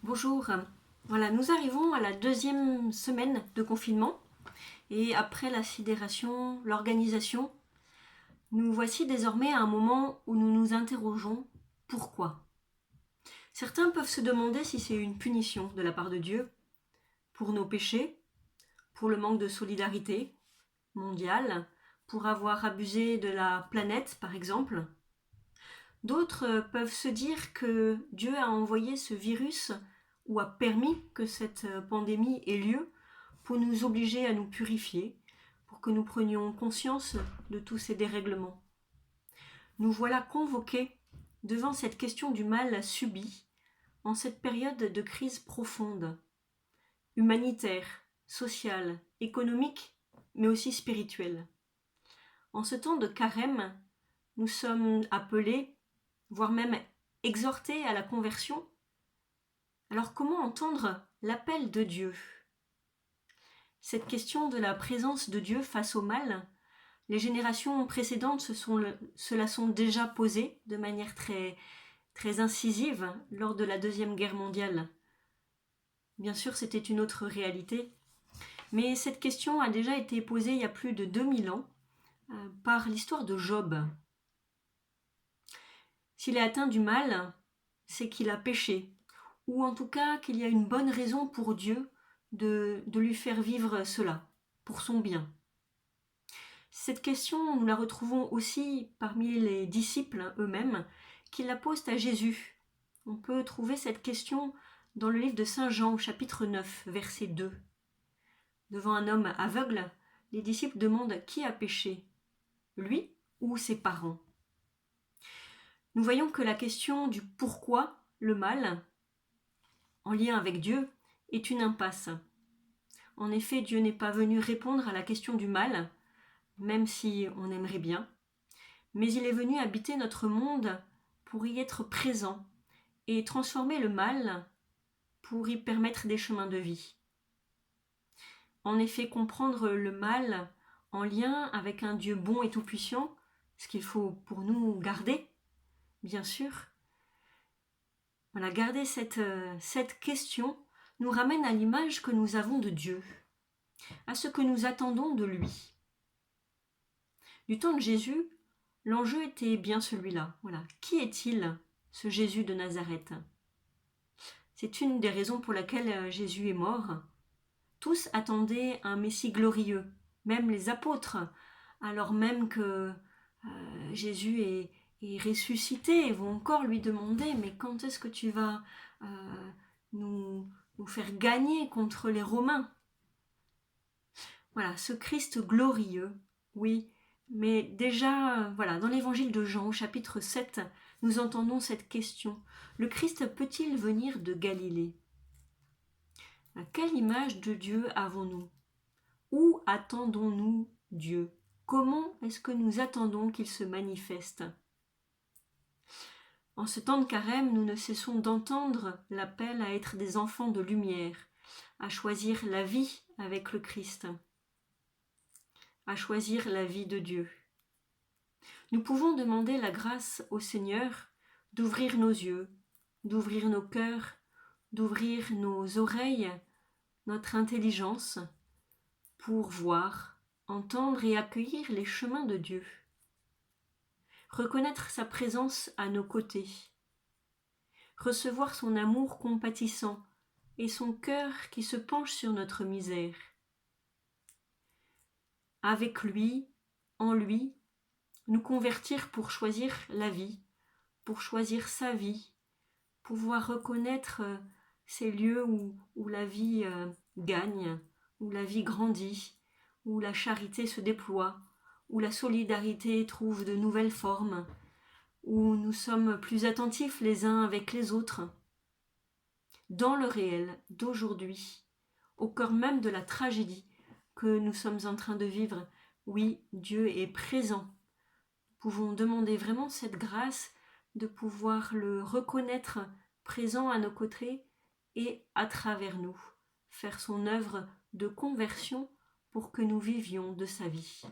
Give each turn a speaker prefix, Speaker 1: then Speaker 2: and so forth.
Speaker 1: Bonjour. Voilà, nous arrivons à la deuxième semaine de confinement et après la sidération, l'organisation, nous voici désormais à un moment où nous nous interrogeons pourquoi. Certains peuvent se demander si c'est une punition de la part de Dieu pour nos péchés, pour le manque de solidarité mondiale, pour avoir abusé de la planète par exemple. D'autres peuvent se dire que Dieu a envoyé ce virus ou a permis que cette pandémie ait lieu pour nous obliger à nous purifier, pour que nous prenions conscience de tous ces dérèglements. Nous voilà convoqués devant cette question du mal subi en cette période de crise profonde, humanitaire, sociale, économique, mais aussi spirituelle. En ce temps de carême, nous sommes appelés, voire même exhortés à la conversion. Alors comment entendre l'appel de Dieu ? Cette question de la présence de Dieu face au mal, les générations précédentes se la sont déjà posées de manière très incisive lors de la Deuxième Guerre mondiale. Bien sûr, c'était une autre réalité, mais cette question a déjà été posée il y a plus de 2000 ans par l'histoire de Job. S'il est atteint du mal, c'est qu'il a péché, ou en tout cas qu'il y a une bonne raison pour Dieu de lui faire vivre cela, pour son bien. Cette question, nous la retrouvons aussi parmi les disciples eux-mêmes, qui la posent à Jésus. On peut trouver cette question dans le livre de Saint Jean, au chapitre 9, verset 2. Devant un homme aveugle, les disciples demandent qui a péché, lui ou ses parents. Nous voyons que la question du pourquoi le mal, en lien avec Dieu, est une impasse. En effet, Dieu n'est pas venu répondre à la question du mal, même si on aimerait bien, mais il est venu habiter notre monde pour y être présent et transformer le mal pour y permettre des chemins de vie. En effet, comprendre le mal en lien avec un Dieu bon et tout-puissant, ce qu'il faut pour nous garder, bien sûr, voilà, garder cette question nous ramène à l'image que nous avons de Dieu, à ce que nous attendons de lui. Du temps de Jésus, l'enjeu était bien celui-là. Voilà. Qui est-il, ce Jésus de Nazareth ? C'est une des raisons pour laquelle Jésus est mort. Tous attendaient un Messie glorieux, même les apôtres, alors même que Jésus est ressuscité, ils vont encore lui demander « Mais quand est-ce que tu vas nous faire gagner contre les Romains ?» Voilà, ce Christ glorieux, oui, mais déjà, voilà, dans l'évangile de Jean, au chapitre 7, nous entendons cette question. Le Christ peut-il venir de Galilée ? Quelle image de Dieu avons-nous ? Où attendons-nous Dieu ? Comment est-ce que nous attendons qu'il se manifeste ? En ce temps de carême, nous ne cessons d'entendre l'appel à être des enfants de lumière, à choisir la vie avec le Christ, à choisir la vie de Dieu. Nous pouvons demander la grâce au Seigneur d'ouvrir nos yeux, d'ouvrir nos cœurs, d'ouvrir nos oreilles, notre intelligence, pour voir, entendre et accueillir les chemins de Dieu. Reconnaître sa présence à nos côtés, recevoir son amour compatissant et son cœur qui se penche sur notre misère. Avec lui, en lui, nous convertir pour choisir la vie, pour choisir sa vie, pouvoir reconnaître ces lieux où la vie gagne, où la vie grandit, où la charité se déploie, où la solidarité trouve de nouvelles formes, où nous sommes plus attentifs les uns avec les autres. Dans le réel d'aujourd'hui, au cœur même de la tragédie que nous sommes en train de vivre, oui, Dieu est présent. Nous pouvons demander vraiment cette grâce de pouvoir le reconnaître présent à nos côtés et à travers nous, faire son œuvre de conversion pour que nous vivions de sa vie.